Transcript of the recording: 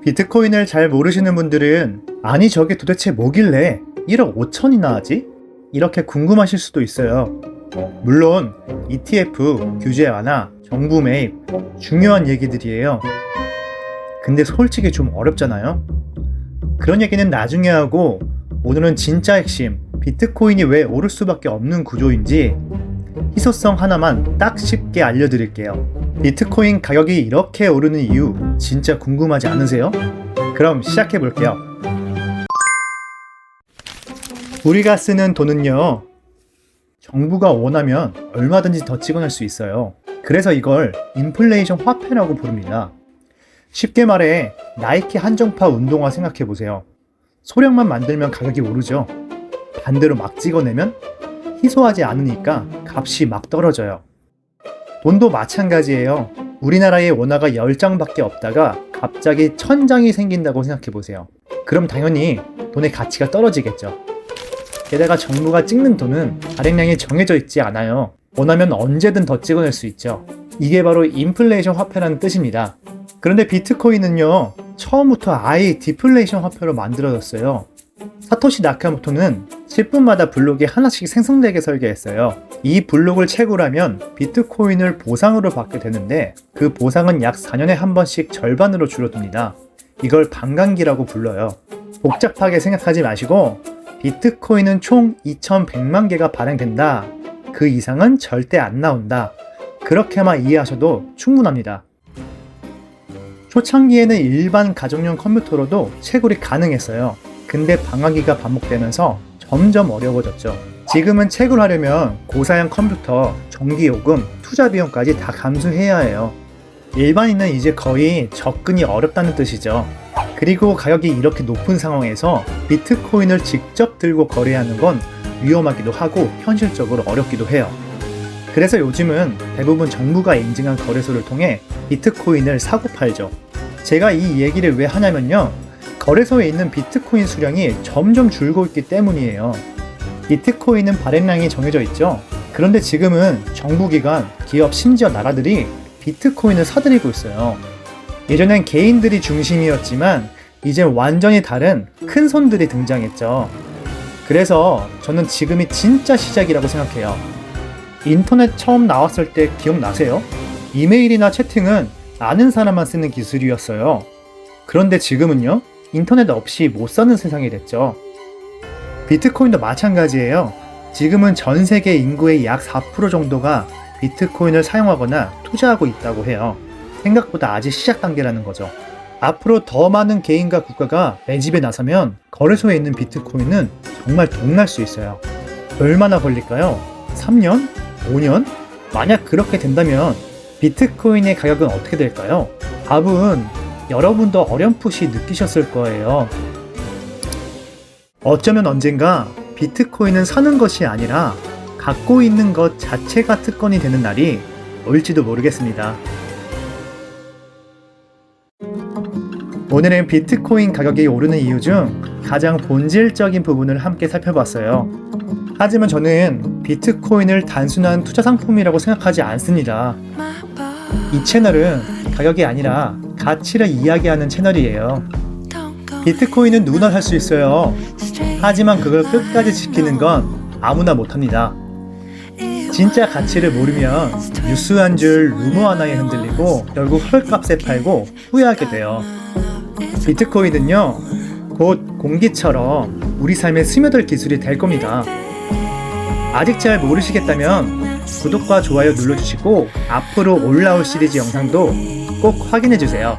비트코인을 잘 모르시는 분들은 아니 저게 도대체 뭐길래 1억 5천이나 하지? 이렇게 궁금하실 수도 있어요. 물론 ETF, 규제 완화, 정부 매입 중요한 얘기들이에요. 근데 솔직히 좀 어렵잖아요? 그런 얘기는 나중에 하고 오늘은 진짜 핵심, 비트코인이 왜 오를 수밖에 없는 구조인지 희소성 하나만 딱 쉽게 알려드릴게요. 비트코인 가격이 이렇게 오르는 이유 진짜 궁금하지 않으세요? 그럼 시작해볼게요. 우리가 쓰는 돈은요, 정부가 원하면 얼마든지 더 찍어낼 수 있어요. 그래서 이걸 인플레이션 화폐라고 부릅니다. 쉽게 말해 나이키 한정파 운동화 생각해보세요. 소량만 만들면 가격이 오르죠. 반대로 막 찍어내면 희소하지 않으니까 값이 막 떨어져요. 돈도 마찬가지예요. 우리나라에 원화가 10장밖에 없다가 갑자기 1000장이 생긴다고 생각해보세요. 그럼 당연히 돈의 가치가 떨어지겠죠. 게다가 정부가 찍는 돈은 발행량이 정해져 있지 않아요. 원하면 언제든 더 찍어낼 수 있죠. 이게 바로 인플레이션 화폐라는 뜻입니다. 그런데 비트코인은요, 처음부터 아예 디플레이션 화폐로 만들어졌어요. 사토시 나카모토는 10분마다 블록이 하나씩 생성되게 설계했어요. 이 블록을 채굴하면 비트코인을 보상으로 받게 되는데 그 보상은 약 4년에 한 번씩 절반으로 줄어듭니다. 이걸 반감기라고 불러요. 복잡하게 생각하지 마시고 비트코인은 총 2100만 개가 발행된다. 그 이상은 절대 안 나온다. 그렇게만 이해하셔도 충분합니다. 초창기에는 일반 가정용 컴퓨터로도 채굴이 가능했어요. 근데 방화기가 반복되면서 점점 어려워졌죠. 지금은 채굴하려면 고사양 컴퓨터, 전기요금, 투자 비용까지 다 감수해야 해요. 일반인은 이제 거의 접근이 어렵다는 뜻이죠. 그리고 가격이 이렇게 높은 상황에서 비트코인을 직접 들고 거래하는 건 위험하기도 하고 현실적으로 어렵기도 해요. 그래서 요즘은 대부분 정부가 인증한 거래소를 통해 비트코인을 사고 팔죠. 제가 이 얘기를 왜 하냐면요, 거래소에 있는 비트코인 수량이 점점 줄고 있기 때문이에요. 비트코인은 발행량이 정해져 있죠. 그런데 지금은 정부기관, 기업, 심지어 나라들이 비트코인을 사들이고 있어요. 예전엔 개인들이 중심이었지만 이젠 완전히 다른 큰 손들이 등장했죠. 그래서 저는 지금이 진짜 시작이라고 생각해요. 인터넷 처음 나왔을 때 기억나세요? 이메일이나 채팅은 아는 사람만 쓰는 기술이었어요. 그런데 지금은요, 인터넷 없이 못 사는 세상이 됐죠. 비트코인도 마찬가지예요. 지금은 전 세계 인구의 약 4% 정도가 비트코인을 사용하거나 투자하고 있다고 해요. 생각보다 아직 시작 단계라는 거죠. 앞으로 더 많은 개인과 국가가 매집에 나서면 거래소에 있는 비트코인은 정말 동날 수 있어요. 얼마나 걸릴까요? 3년? 5년? 만약 그렇게 된다면 비트코인의 가격은 어떻게 될까요? 답은 여러분도 어렴풋이 느끼셨을 거예요. 어쩌면 언젠가 비트코인은 사는 것이 아니라 갖고 있는 것 자체가 특권이 되는 날이 올지도 모르겠습니다. 오늘은 비트코인 가격이 오르는 이유 중 가장 본질적인 부분을 함께 살펴봤어요. 하지만 저는 비트코인을 단순한 투자 상품이라고 생각하지 않습니다. 이 채널은 가격이 아니라 가치를 이야기하는 채널이에요. 비트코인은 누구나 살 수 있어요. 하지만 그걸 끝까지 지키는 건 아무나 못합니다. 진짜 가치를 모르면 뉴스 한 줄, 루머 하나에 흔들리고 결국 헐값에 팔고 후회하게 돼요. 비트코인은요, 곧 공기처럼 우리 삶에 스며들 기술이 될 겁니다. 아직 잘 모르시겠다면 구독과 좋아요 눌러주시고 앞으로 올라올 시리즈 영상도 꼭 확인해주세요.